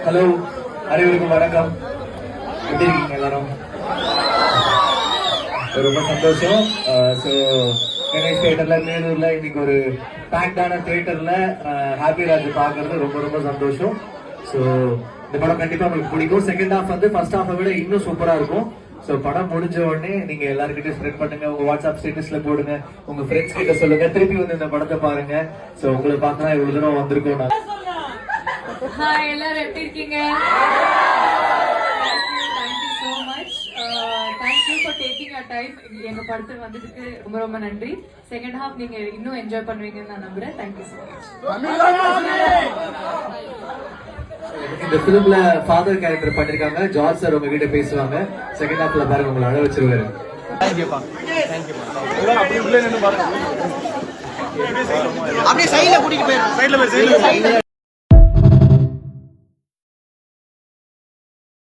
Hello, அனைவருக்கும் வணக்கம். எப்படி இருக்கீங்க எல்லாரும்? ரொம்ப சந்தோஷம். ஸோ கணேஷ் தியேட்டர்ல மேலூர்ல இன்னைக்கு ஒரு பேக்டான தியேட்டர்ல ஹாப்பி ராஜ் பாக்குறது ரொம்ப ரொம்ப சந்தோஷம். ஸோ இந்த படம் கண்டிப்பா உங்களுக்கு பிடிக்கும். செகண்ட் ஹாஃப் வந்து ஃபர்ஸ்ட் ஹாஃபை விட இன்னும் சூப்பரா இருக்கும். ஸோ படம் முடிஞ்ச உடனே நீங்க எல்லாருக்கிட்டையும் ஸ்ப்ரெட் பண்ணுங்க, உங்க வாட்ஸ்அப் ஸ்டேட்டஸ்ல போடுங்க, உங்க ஃப்ரெண்ட்ஸ் கிட்ட சொல்லுங்க, திருப்பி வந்து இந்த படத்தை பாருங்க. ஸோ உங்களை பார்க்கலாம் இவ்வளவு தூரம் வந்திருக்கோம். நான் ஹாய், எல்லாரும் எப்படி இருக்கீங்க? Thank you so much. Thank you for taking a time. எங்க படத்துக்கு வந்ததுக்கு ரொம்ப ரொம்ப நன்றி. செகண்ட் ஹாஃப் நீங்க இன்னும் என்ஜாய் பண்ணுவீங்கன்னு நான் நம்புறேன். Thank you so much. இந்த பிலிம்ல ஃபாதர் கேரக்டர் பண்ணிருக்காங்க. ஜார்ஜ் சார் உங்ககிட்ட பேசுவாங்க. செகண்ட் ஹாஃப்ல பாருங்க, உங்களை அழ வச்சிருவாரு. அப்படியே சைடுல கூட்டிட்டு போயிரு.